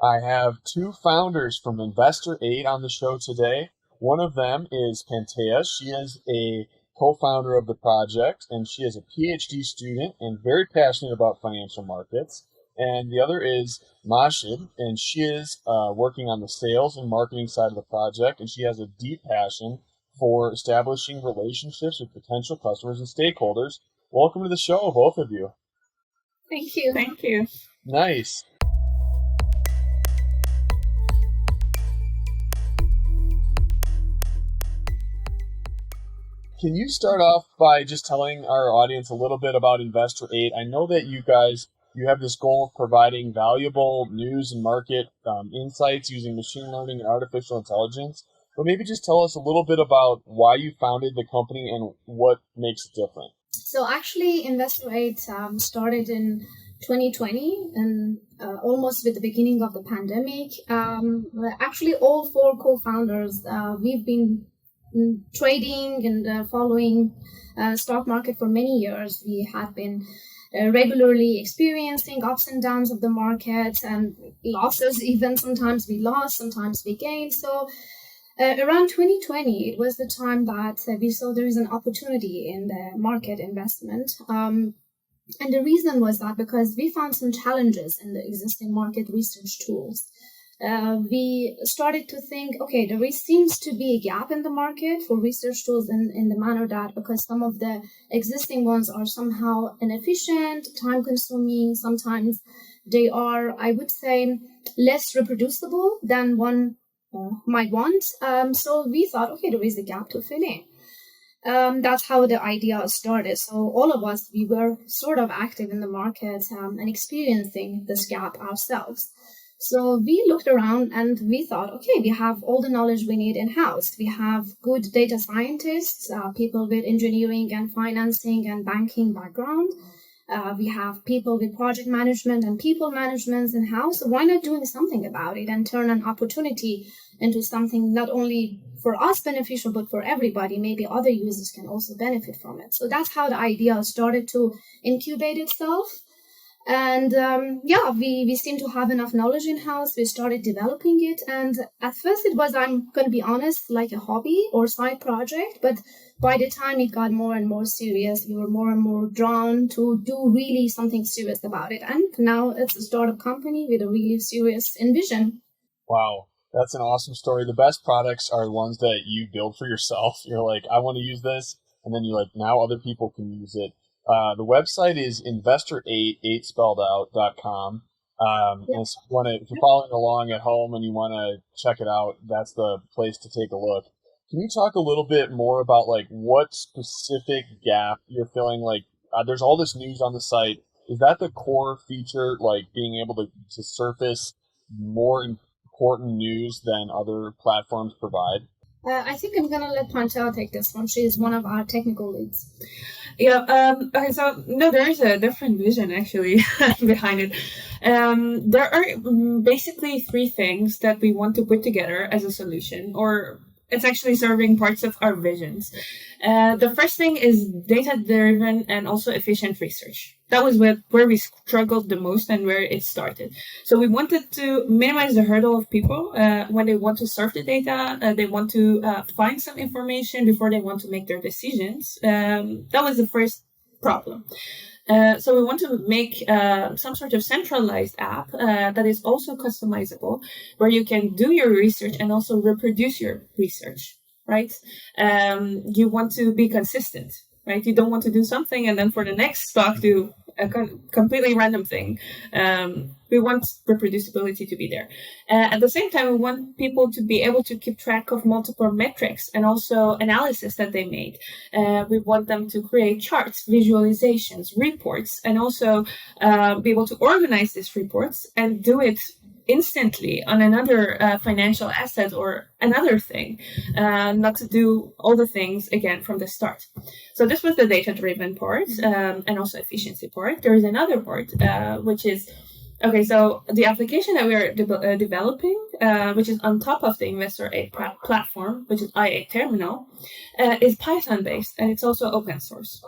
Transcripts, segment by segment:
I have two founders from Investor 8 on the show today. One of them is Pantea. She is a co-founder of the project, and she is a PhD student and very passionate about financial markets. And the other is Mahshid, and she is working on the sales and marketing side of the project, and she has a deep passion for establishing relationships with potential customers and stakeholders. Welcome to the show, both of you. Thank you. Thank you. Nice. Can you start off by just telling our audience a little bit about Investor 8? I know that you have this goal of providing valuable news and market insights using machine learning and artificial intelligence, but maybe just tell us a little bit about why you founded the company and what makes it different. So actually, Investor 8 started in 2020 and almost with the beginning of the pandemic. Actually, all four co-founders, we've been trading and following stock market for many years. We have been regularly experiencing ups and downs of the market and losses. Even sometimes we lost, sometimes we gained. So around 2020, it was the time that we saw there is an opportunity in the market investment. And the reason was that because we found some challenges in the existing market research tools. We started to think, okay, there seems to be a gap in the market for research tools in the manner that because some of the existing ones are somehow inefficient, time-consuming, sometimes they are, I would say, less reproducible than one might want. So we thought, okay, there is a gap to fill in. That's how the idea started. So all of us, we were sort of active in the market and experiencing this gap ourselves. So we looked around and we thought, okay, we have all the knowledge we need in-house. We have good data scientists, people with engineering and financing and banking background. We have people with project management and people management in-house. So why not doing something about it and turn an opportunity into something not only for us beneficial, but for everybody? Maybe other users can also benefit from it. So that's how the idea started to incubate itself. And we seem to have enough knowledge in-house. We started developing it. And at first it was, I'm going to be honest, like a hobby or side project. But by the time it got more and more serious, we were more and more drawn to do really something serious about it. And now it's a startup company with a really serious envision. Wow, that's an awesome story. The best products are the ones that you build for yourself. You're like, I want to use this. And then you're like, now other people can use it. The website is investor8spelled out.com. And if you're following along at home and you want to check it out, that's the place to take a look. Can you talk a little bit more about like what specific gap you're feeling like? There's all this news on the site. Is that the core feature, like being able to surface more important news than other platforms provide? I think I'm going to let Pantea take this one. She is one of our technical leads. Yeah, okay, so no, there is a different vision actually behind it. There are basically three things that we want to put together as a solution, or it's actually serving parts of our visions. The first thing is data-driven and also efficient research. That was where we struggled the most and where it started. So we wanted to minimize the hurdle of people when they want to surf the data, they want to find some information before they want to make their decisions. That was the first problem. So we want to make some sort of centralized app that is also customizable, where you can do your research and also reproduce your research, right? You want to be consistent, right? You don't want to do something and then for the next stock do a completely random thing. We want reproducibility to be there. At the same time, we want people to be able to keep track of multiple metrics and also analysis that they made. We want them to create charts, visualizations, reports, and also be able to organize these reports and do it instantly on another financial asset or another thing, not to do all the things again from the start. So this was the data-driven part and also efficiency part. There is another part, which is, okay, so the application that we are developing, which is on top of the Investor 8 platform, which is i8 Terminal, is Python-based, and it's also open source.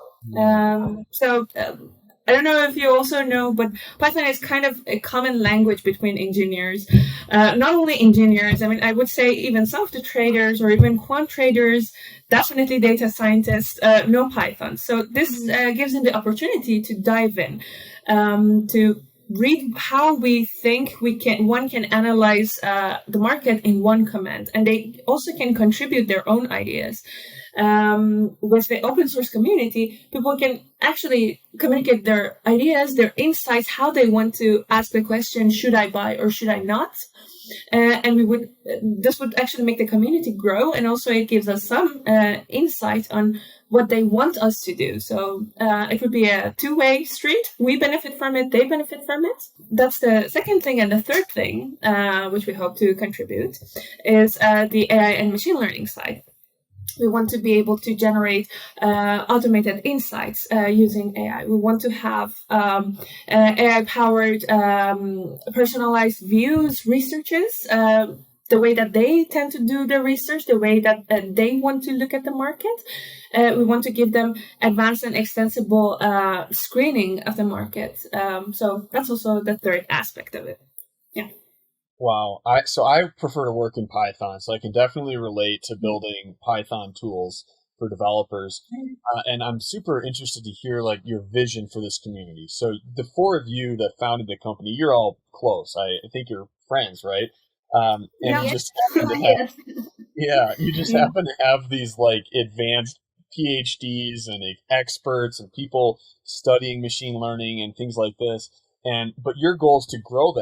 I don't know if you also know, but Python is kind of a common language between engineers. Not only engineers, I mean, I would say even software traders or even quant traders, definitely data scientists, know Python. So this gives them the opportunity to dive in, to read how we think one can analyze the market in one command, and they also can contribute their own ideas. With the open source community, people can actually communicate their ideas, their insights, how they want to ask the question, should I buy or should I not? And this would actually make the community grow, and also it gives us some insight on what they want us to do. So it would be a two-way street. We benefit from it, they benefit from it. That's the second thing. And the third thing, which we hope to contribute, is the AI and machine learning side. We want to be able to generate automated insights using AI. We want to have AI-powered personalized views, researches, the way that they tend to do their research, the way that they want to look at the market. We want to give them advanced and extensible screening of the market. So that's also the third aspect of it. Yeah. Wow. So I prefer to work in Python, so I can definitely relate to building Python tools for developers. And I'm super interested to hear like your vision for this community. So the four of you that founded the company, you're all close. I think you're friends, right? And Yeah. you just happen to have, you just happen to have these like advanced PhDs and experts and people studying machine learning and things like this. But your goal is to grow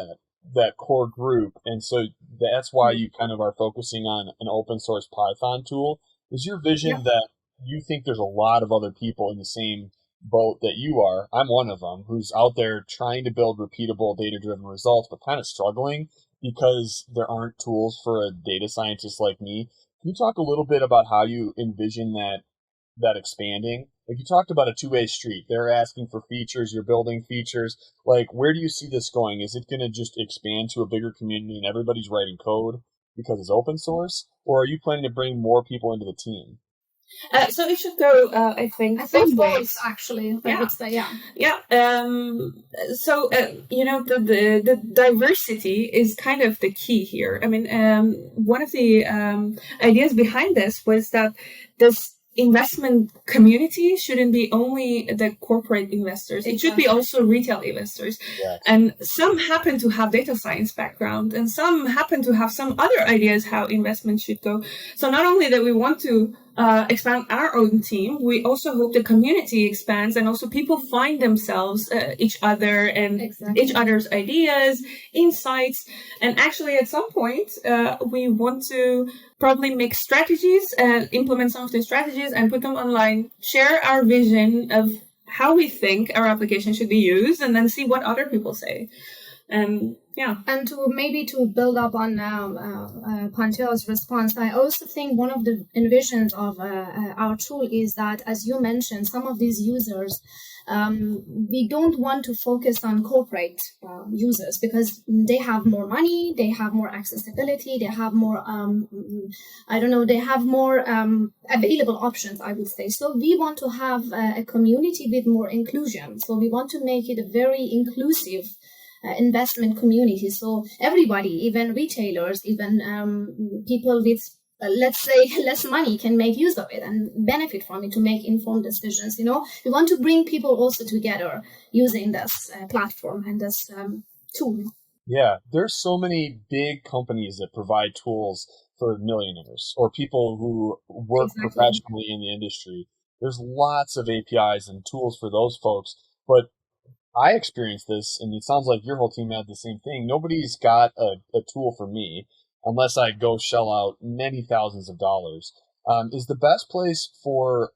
that core group, and so that's why you kind of are focusing on an open source Python tool. Is your vision that you think there's a lot of other people in the same boat that you are? I'm one of them who's out there trying to build repeatable data-driven results, but kind of struggling because there aren't tools for a data scientist like me. Can you talk a little bit about how you envision that expanding? Like you talked about a two-way street. They're asking for features, you're building features. Like, where do you see this going? Is it going to just expand to a bigger community and everybody's writing code because it's open source? Or are you planning to bring more people into the team? So it should go, I think both ways. Actually, I would say, So, the diversity is kind of the key here. I mean, one of the ideas behind this was that this investment community shouldn't be only the corporate investors. It should be also retail investors. Yeah. And some happen to have data science background, and some happen to have some other ideas how investment should go. So not only that we want to expand our own team, we also hope the community expands, and also people find themselves each other and each other's ideas, insights. And actually at some point, we want to probably make strategies and implement some of the strategies and put them online, share our vision of how we think our application should be used, and then see what other people say. And to build up on Pantea's response, I also think one of the innovations of our tool is that, as you mentioned, some of these users, we don't want to focus on corporate users because they have more money, they have more accessibility, they have more, they have more available options, I would say. So we want to have a community with more inclusion. So we want to make it a very inclusive investment community. So everybody, even retailers, even people with, let's say, less money can make use of it and benefit from it to make informed decisions. We want to bring people also together using this platform and this tool. Yeah, there's so many big companies that provide tools for millionaires or people who work professionally in the industry. There's lots of APIs and tools for those folks, but I experienced this, and it sounds like your whole team had the same thing. Nobody's got a tool for me unless I go shell out many thousands of dollars. Is the best place for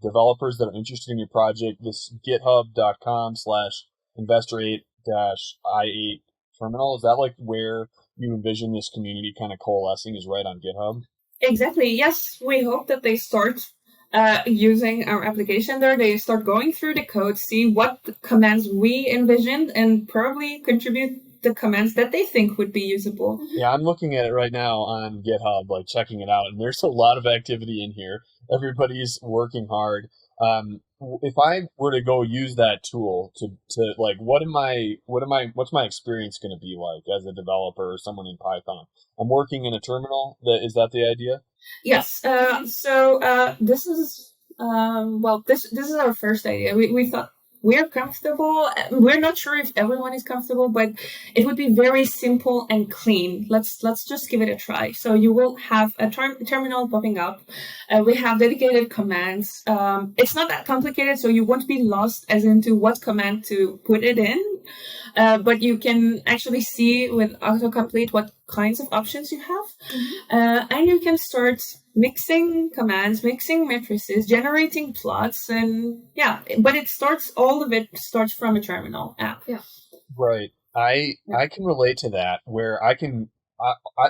developers that are interested in your project this github.com/investor8-i8 terminal? Is that like where you envision this community kind of coalescing, is right on GitHub? Exactly. Yes, we hope that they start using our application there. They start going through the code, see what commands we envisioned, and probably contribute the commands that they think would be usable. Yeah, I'm looking at it right now on GitHub, like checking it out, and there's a lot of activity in here. Everybody's working hard. if I were to go use that tool to like, what's my experience going to be like as a developer or someone in Python? I'm working in a terminal. Is that the idea? Yes. This is this is our first idea. We thought we're comfortable. We're not sure if everyone is comfortable, but it would be very simple and clean. Let's just give it a try. So you will have a terminal popping up. We have dedicated commands. It's not that complicated, so you won't be lost as into what command to put it in. But you can actually see with autocomplete what kinds of options you have. And you can start mixing commands, mixing matrices, generating plots, and but all of it starts from a terminal app. Yeah. Right. I can relate to that, where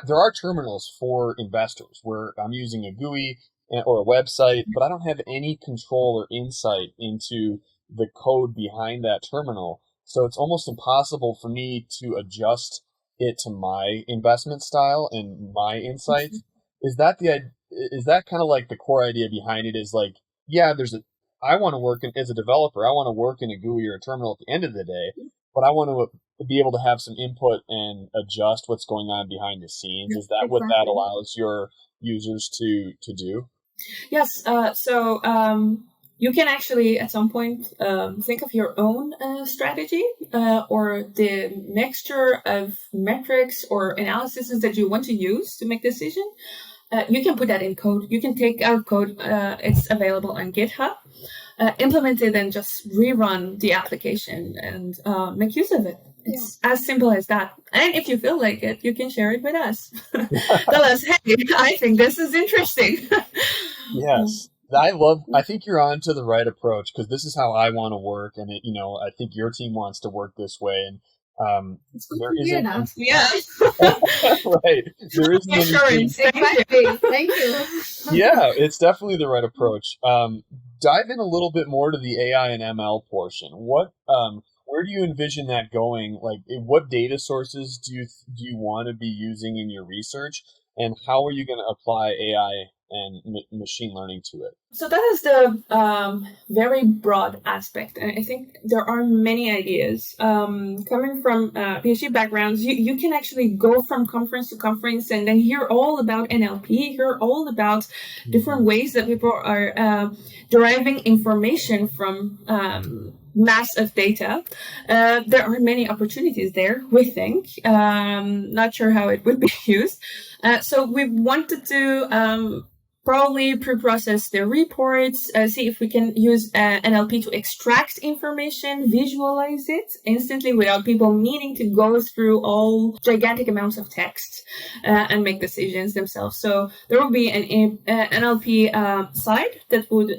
there are terminals for investors where I'm using a GUI or a website, but I don't have any control or insight into the code behind that terminal. So it's almost impossible for me to adjust it to my investment style and my insights. Is that kind of like the core idea behind it? Is like, I want to work as a developer. I want to work in a GUI or a terminal at the end of the day, but I want to be able to have some input and adjust what's going on behind the scenes. Is that what that allows your users to do? Yes. You can actually, at some point, think of your own strategy or the mixture of metrics or analyses that you want to use to make decision. You can put that in code. You can take our code. It's available on GitHub. Implement it and just rerun the application and make use of it. It's as simple as that. And if you feel like it, you can share it with us. Tell us, hey, I think this is interesting. Yes. I think you're on to the right approach, because this is how I want to work, and I think your team wants to work this way, and there isn't. Right. There isn't assurance. Thank you. Yeah, it's definitely the right approach. Dive in a little bit more to the AI and ML portion. Where do you envision that going? Like, what data sources do you want to be using in your research, and how are you going to apply AI and machine learning to it? So that is the very broad aspect. And I think there are many ideas. Coming from PhD backgrounds, you can actually go from conference to conference and then hear all about NLP, hear all about different ways that people are deriving information from mass of data. There are many opportunities there, we think. Not sure how it would be used. So we wanted to probably pre-process the reports, see if we can use NLP to extract information, visualize it instantly without people needing to go through all gigantic amounts of text and make decisions themselves. So there will be an NLP side that would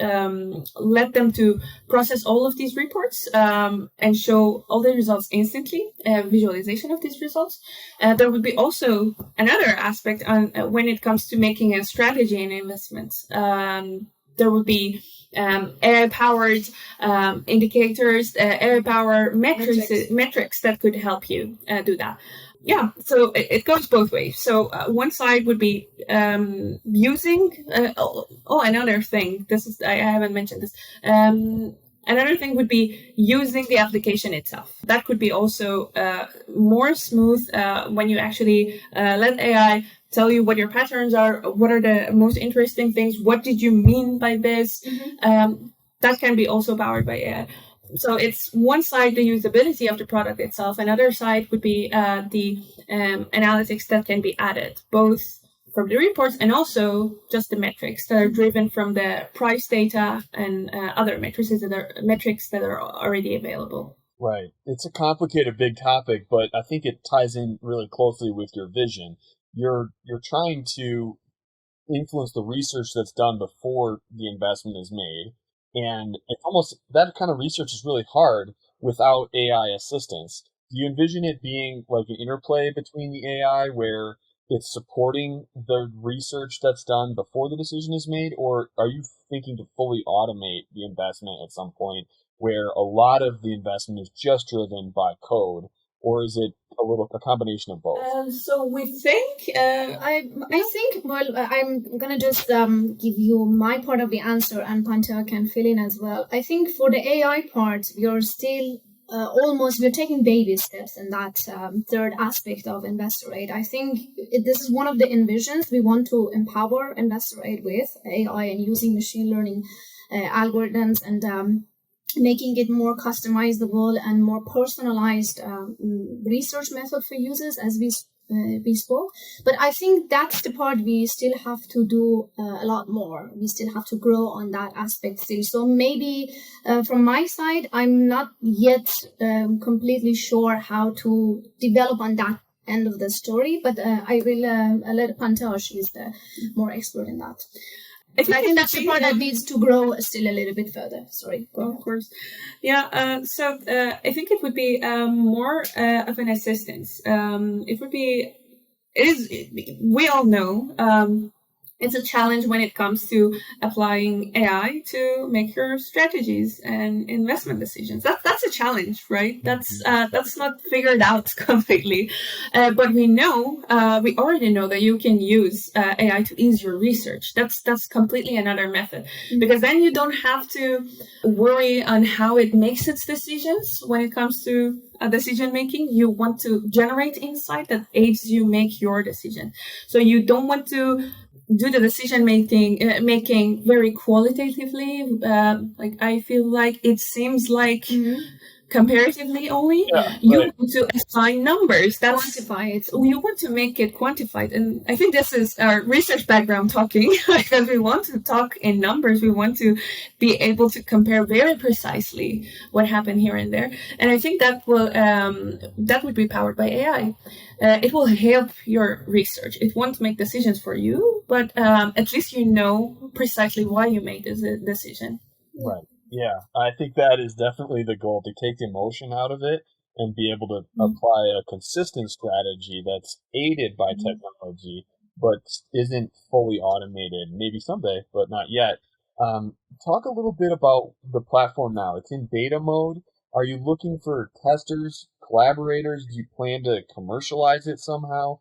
let them to process all of these reports and show all the results instantly, visualization of these results. There would be also another aspect on when it comes to making a strategy and investments. There would be AI-powered indicators, AI-powered metrics that could help you do that. Yeah, so it goes both ways. So one side would be using. Another thing. I haven't mentioned this. Another thing would be using the application itself. That could be also more smooth when you actually let AI tell you what your patterns are, what are the most interesting things, what did you mean by this? That can be also powered by AI. So it's one side, the usability of the product itself. Another side would be the analytics that can be added, both from the reports and also just the metrics that are driven from the price data and other metrics that are already available. Right. It's a complicated, big topic, but I think it ties in really closely with your vision. You're trying to influence the research that's done before the investment is made. And it's almost, that kind of research is really hard without AI assistance. Do you envision it being like an interplay between the AI where it's supporting the research that's done before the decision is made? Or are you thinking to fully automate the investment at some point where a lot of the investment is just driven by code or is it a combination of both? So we think, I think, well, I'm gonna just give you my part of the answer, and Pantea can fill in as well. I think for the AI part, we are still we're taking baby steps in that third aspect of investor aid. I think this is one of the envisions we want to empower investor aid with AI and using machine learning algorithms and making it more customizable and more personalized research method for users, as we spoke. But I think that's the part we still have to do a lot more. We still have to grow on that aspect still. So maybe from my side, I'm not yet completely sure how to develop on that end of the story, but I will let Pantea, she's the more expert in that. I think that's the part that needs to grow still a little bit further. Sorry. Of course. Yeah. So I think it would be more of an assistance. We all know it's a challenge when it comes to applying AI to make your strategies and investment decisions. That's a challenge, right? That's not figured out completely. But we already know that you can use AI to ease your research. That's completely another method, because then you don't have to worry on how it makes its decisions when it comes to decision making. You want to generate insight that aids you make your decision. So you don't want to do the decision making very qualitatively. Like I feel like it seems like comparatively only. You want to assign numbers. Quantify it. You want to make it quantified. And I think this is our research background talking. Because we want to talk in numbers. We want to be able to compare very precisely what happened here and there. And I think that would be powered by AI. It will help your research. It won't make decisions for you, but at least you know precisely why you made this decision. Right. Yeah, I think that is definitely the goal, to take the emotion out of it and be able to apply a consistent strategy that's aided by technology, but isn't fully automated. Maybe someday, but not yet. Talk a little bit about the platform now. It's in beta mode. Are you looking for testers, collaborators? Do you plan to commercialize it somehow?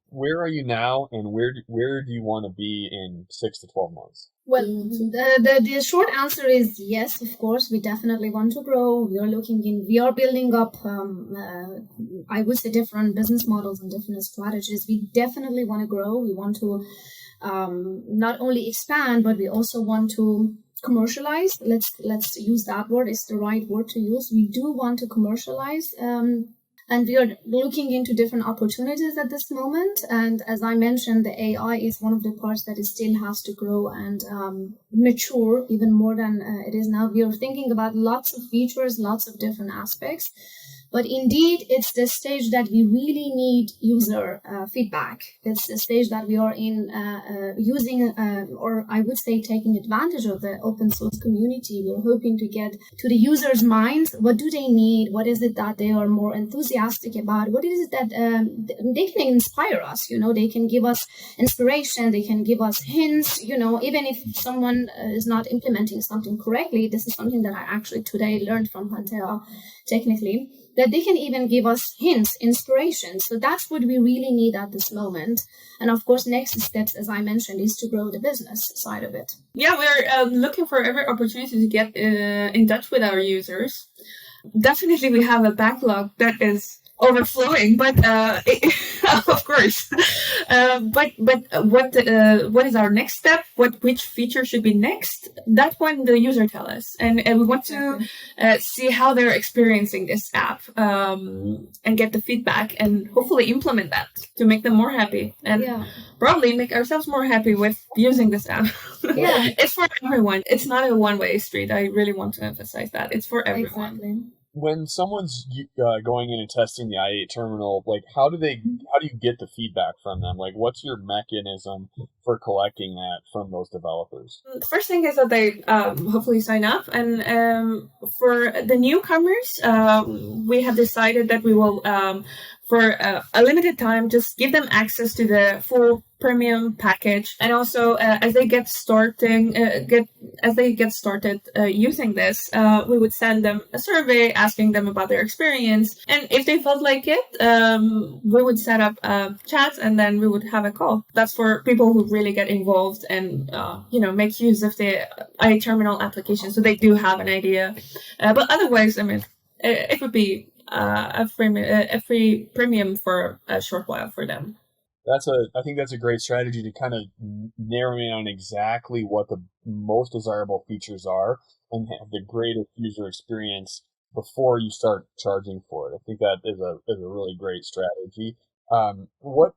Where are you now, and where do you want to be in 6 to 12 months? Well, the short answer is yes, of course. We definitely want to grow. We are building up, I would say, different business models and different strategies. We definitely want to grow. We want to not only expand, but we also want to commercialize. Let's use that word. It's the right word to use. We do want to commercialize. And we are looking into different opportunities at this moment. And as I mentioned, the AI is one of the parts that still has to grow and mature even more than it is now. We are thinking about lots of features, lots of different aspects. But indeed, it's the stage that we really need user feedback. It's the stage that we are in using, or I would say taking advantage of the open source community. We're hoping to get to the users' minds. What do they need? What is it that they are more enthusiastic about? What is it that they can inspire us? They can give us inspiration. They can give us hints. Even if someone is not implementing something correctly, this is something that I actually today learned from Pantea technically, that they can even give us hints, inspiration. So that's what we really need at this moment. And of course, next steps, as I mentioned, is to grow the business side of it. Yeah, we're looking for every opportunity to get in touch with our users. Definitely, we have a backlog that is overflowing, but of course. But what is our next step? Which feature should be next? That one the user tell us, and we want to see how they're experiencing this app and get the feedback, and hopefully implement that to make them more happy, and probably make ourselves more happy with using this app. Yeah, it's for everyone. It's not a one-way street. I really want to emphasize that it's for everyone. Exactly. When someone's going in and testing the i8 terminal, how do you get the feedback from them? What's your mechanism for collecting that from those developers? The first thing is that they hopefully sign up, and for the newcomers, we have decided that we will for a limited time, just give them access to the full premium package. And also, as they get started using this, we would send them a survey asking them about their experience. And if they felt like it, we would set up a chat and then we would have a call. That's for people who really get involved and, make use of the iTerminal application. So they do have an idea. But otherwise, I mean, it would be a free premium for a short while for them. I think that's a great strategy to kind of narrow in on exactly what the most desirable features are and have the greatest user experience before you start charging for it. I think that is a really great strategy. What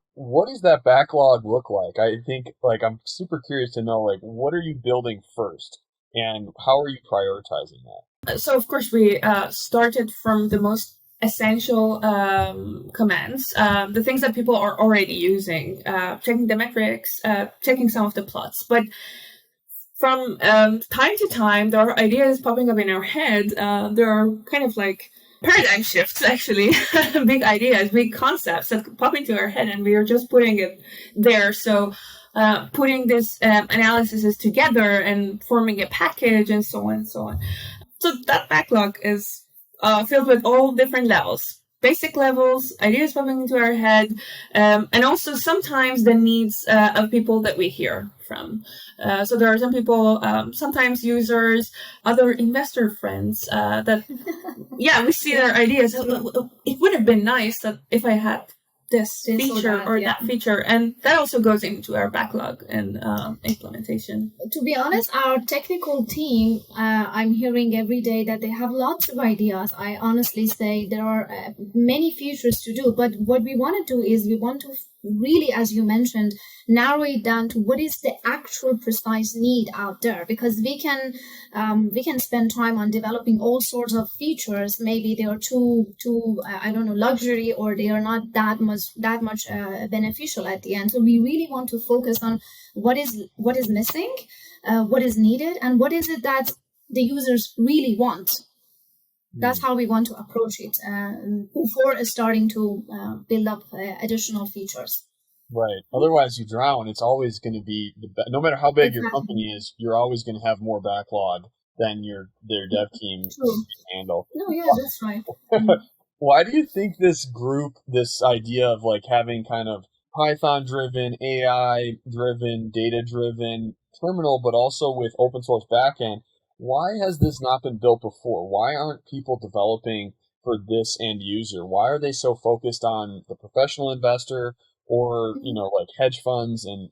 does that backlog look like? I think I'm super curious to know what are you building first and how are you prioritizing that? So of course we started from the most essential commands, the things that people are already using, checking the metrics, checking some of the plots. But from time to time, there are ideas popping up in our head. There are kind of like paradigm shifts, actually, big ideas, big concepts that pop into our head, and we are just putting it there. So putting this analysis together and forming a package and so on and so on. So that backlog is filled with all different levels, basic levels, ideas popping into our head, and also sometimes the needs of people that we hear from. So there are some people, sometimes users, other investor friends that, we see their ideas. It would have been nice that if I had this feature or that feature, and that also goes into our backlog and implementation. To be honest, our technical team, I'm hearing every day that they have lots of ideas. I honestly say there are many features to do, but what we want to do is we want to really, as you mentioned, narrow it down to what is the actual precise need out there, because we can spend time on developing all sorts of features. Maybe they are too luxury, or they are not that much beneficial at the end. So we really want to focus on what is missing, what is needed, and what is it that the users really want. That's how we want to approach it before starting to build up additional features. Right. Otherwise, you drown. It's always going to be no matter how big your company is, you're always going to have more backlog than their dev team can handle. No, yeah, that's right. Why do you think this idea of having kind of Python-driven, AI-driven, data-driven terminal, but also with open source backend? Why has this not been built before? Why aren't people developing for this end user? Why are they so focused on the professional investor or, hedge funds and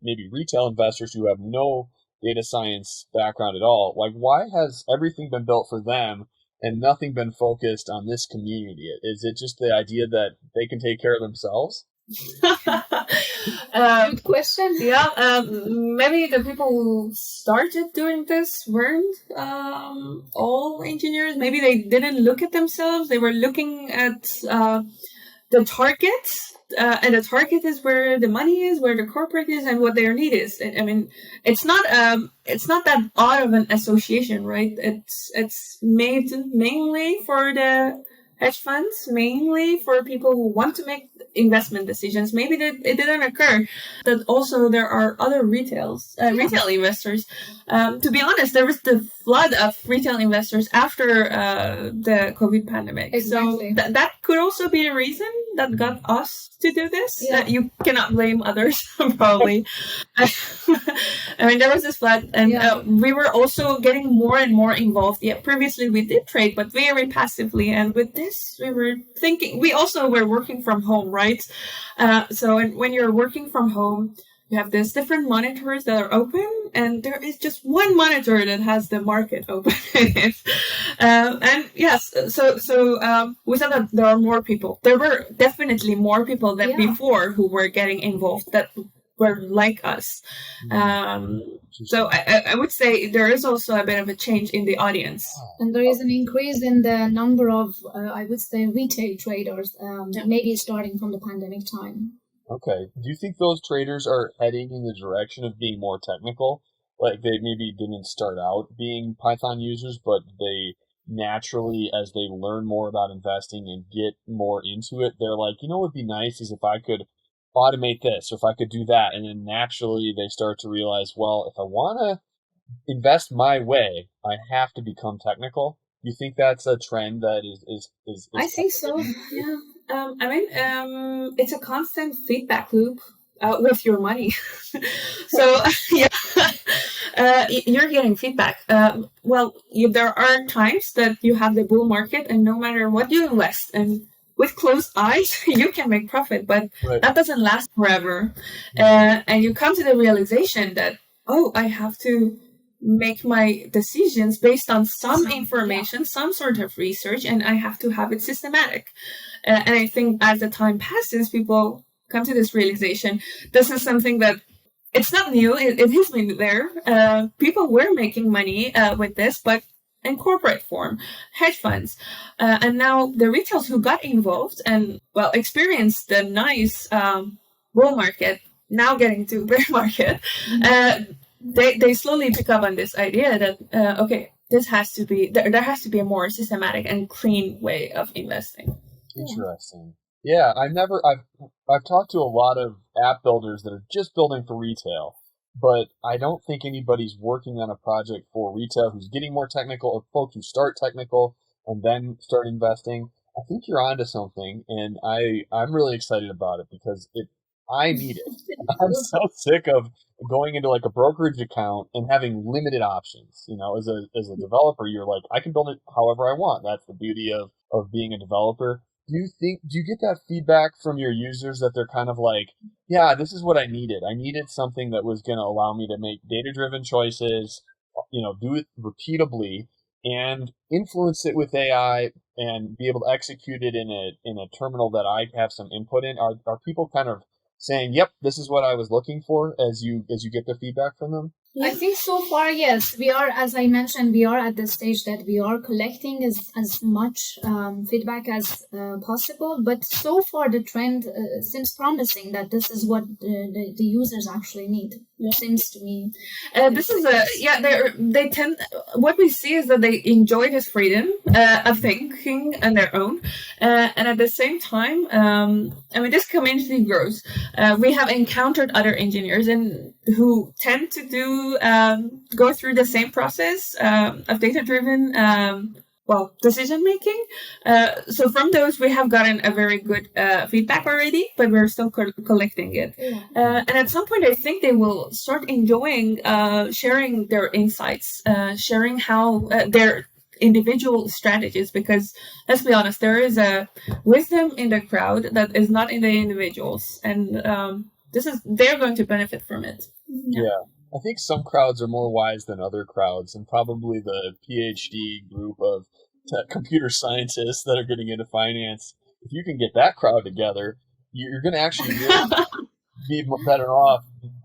maybe retail investors who have no data science background at all? Why has everything been built for them and nothing been focused on this community? Is it just the idea that they can take care of themselves? Good question. Maybe the people who started doing this weren't all engineers. Maybe they didn't look at themselves. They were looking at the targets, and the target is where the money is, where the corporate is, and what their need is. I mean, it's not that odd of an association, right? It's made mainly for the hedge funds, mainly for people who want to make investment decisions. Maybe it didn't occur that also there are other retail investors. To be honest, there was the flood of retail investors after the COVID pandemic. Exactly. So that could also be the reason that got us to do this. Yeah. You cannot blame others, probably. I mean, there was this flood, and we were also getting more and more involved. Yeah, previously we did trade, but very passively. And with this, we were thinking, we also were working from home, right? So when you're working from home, you have these different monitors that are open, and there is just one monitor that has the market open in it. And yes, so we saw that there are more people. There were definitely more people than before who were getting involved that were like us. So I would say there is also a bit of a change in the audience. And there is an increase in the number of, I would say, retail traders, maybe starting from the pandemic time. Okay. Do you think those traders are heading in the direction of being more technical? Like they maybe didn't start out being Python users, but they naturally, as they learn more about investing and get more into it, they're like, what would be nice is if I could automate this, or if I could do that. And then naturally they start to realize, well, if I want to invest my way, I have to become technical. You think that's a trend that is I think so. Yeah. It's a constant feedback loop with your money. So, yeah, you're getting feedback. There are times that you have the bull market, and no matter what you invest, and with closed eyes, you can make profit, but that doesn't last forever. And you come to the realization that, I have to make my decisions based on some information, some sort of research, and I have to have it systematic. And I think as the time passes, people come to this realization. This is something that it's not new. It has been there. People were making money with this, but in corporate form, hedge funds. And now the retailers who got involved and, experienced the nice bull market, now getting to bear market, they slowly pick up on this idea that, this has to be, there has to be a more systematic and clean way of investing. Interesting. Yeah, I've talked to a lot of app builders that are just building for retail, but I don't think anybody's working on a project for retail who's getting more technical, or folks who start technical and then start investing. I think you're onto something, and I'm really excited about it because I need it. I'm so sick of going into like a brokerage account and having limited options. As a developer, you're like, I can build it however I want. That's the beauty of being a developer. Do you get that feedback from your users that they're kind of like, yeah, this is what I needed. I needed something that was going to allow me to make data-driven choices, do it repeatably and influence it with AI and be able to execute it in a terminal that I have some input in? Are people kind of saying, yep, this is what I was looking for as you get the feedback from them? I think so far, yes. We are, as I mentioned, we are at the stage that we are collecting as much feedback as possible. But so far, the trend seems promising that this is what the users actually need. It seems to me. This is they tend, what we see is that they enjoy this freedom of thinking on their own. And at the same time, this community grows. We have encountered other engineers who tend to go through the same process of data-driven decision making. So from those, we have gotten a very good feedback already, but we're still collecting it. Yeah. And at some point, I think they will start enjoying sharing their insights, sharing how their individual strategies, because let's be honest, there is a wisdom in the crowd that is not in the individuals, and they're going to benefit from it. Yeah. I think some crowds are more wise than other crowds, and probably the PhD group of computer scientists that are getting into finance. If you can get that crowd together, you're going to actually really be better off.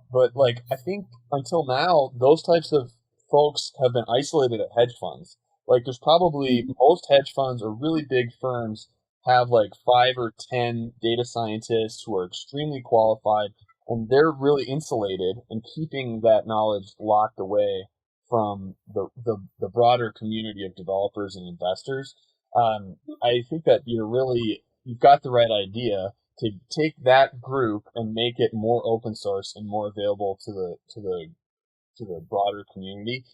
But I think until now, those types of folks have been isolated at hedge funds. There's probably most hedge funds or really big firms have 5 or 10 data scientists who are extremely qualified, and they're really insulated and keeping that knowledge locked away from the broader community of developers and investors. I think that you've got the right idea to take that group and make it more open source and more available to the broader community.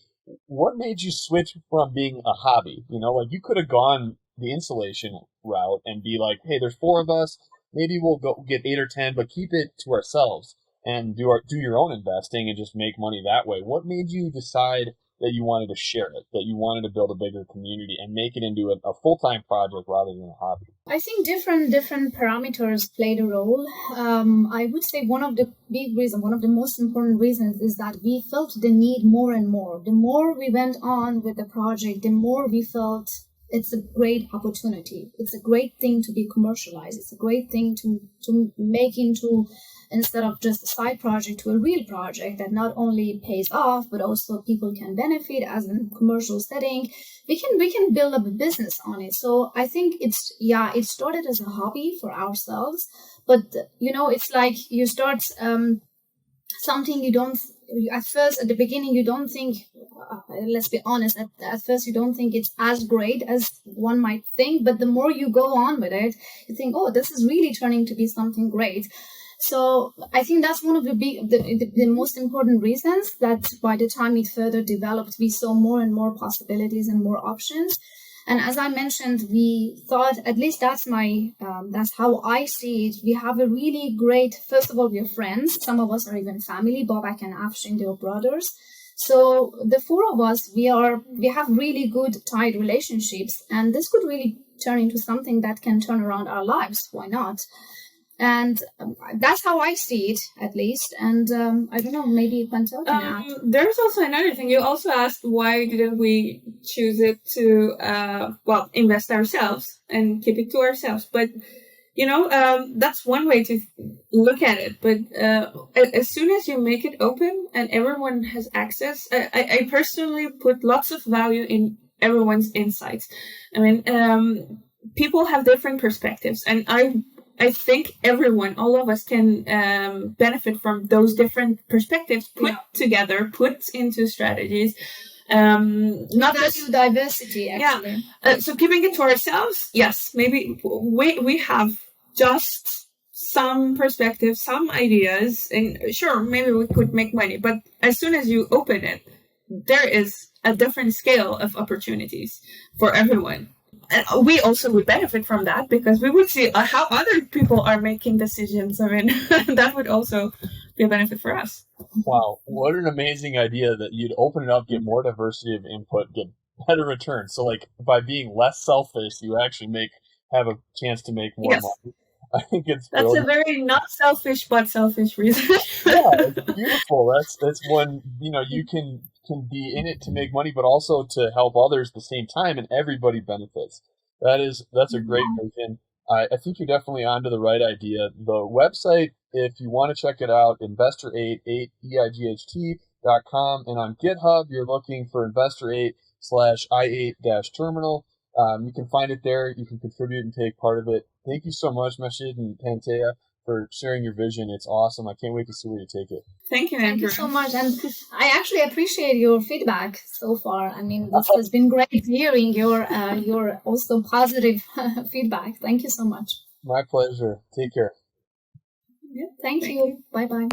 What made you switch from being a hobby? You could have gone the insulation route and be like, hey, there's 4 of us. Maybe we'll go get 8 or 10, but keep it to ourselves and do your own investing and just make money that way. What made you decide that you wanted to share it, that you wanted to build a bigger community and make it into a full-time project rather than a hobby? I think different parameters played a role. I would say one of the most important reasons is that we felt the need more and more. The more we went on with the project, the more we felt it's a great opportunity. It's a great thing to be commercialized. It's a great thing to make into, instead of just a side project, to a real project that not only pays off, but also people can benefit as a commercial setting. We can build up a business on it. So I think it started as a hobby for ourselves, but it's like you start something you don't at first, at the beginning, you don't think, let's be honest, at first you don't think it's as great as one might think, but the more you go on with it, you think, oh, this is really turning to be something great. So I think that's one of the most important reasons that by the time it further developed, we saw more and more possibilities and more options. And as I mentioned, we thought, at least that's how I see it. We have a really great, first of all, we're friends. Some of us are even family. Babak and Afshin, they're brothers. So the four of us, we have really good tight relationships, and this could really turn into something that can turn around our lives. Why not? And that's how I see it, at least. And I don't know, maybe Pantea can add. There's also another thing. You also asked why didn't we choose it to, invest ourselves and keep it to ourselves. But, that's one way to look at it. But as soon as you make it open and everyone has access, I personally put lots of value in everyone's insights. I mean, people have different perspectives, and I think everyone, all of us, can benefit from those different perspectives put together, put into strategies. Not value diversity, actually. Yeah. So keeping it to ourselves, yes, maybe we have just some perspectives, some ideas, and sure, maybe we could make money. But as soon as you open it, there is a different scale of opportunities for everyone. And we also would benefit from that because we would see how other people are making decisions. I mean, that would also be a benefit for us. Wow, what an amazing idea that you'd open it up, get more diversity of input, get better returns. So, like, by being less selfish, you actually have a chance to make more money. I think that's brilliant. A very not selfish but selfish reason. Yeah, it's beautiful. That's when you can be in it to make money, but also to help others at the same time, and everybody benefits. That's a great vision. I think you're definitely onto the right idea. The website, if you want to check it out, investor8.com, and on GitHub, you're looking for investor8/i8-terminal. You can find it there. You can contribute and take part of it. Thank you so much, Mahshid and Pantea, for sharing your vision. It's awesome. I can't wait to see where you take it. Thank you, Andrew. Thank you so much. And I actually appreciate your feedback so far. I mean, this has been great hearing your also positive feedback. Thank you so much. My pleasure. Take care. Thank you. Bye-bye.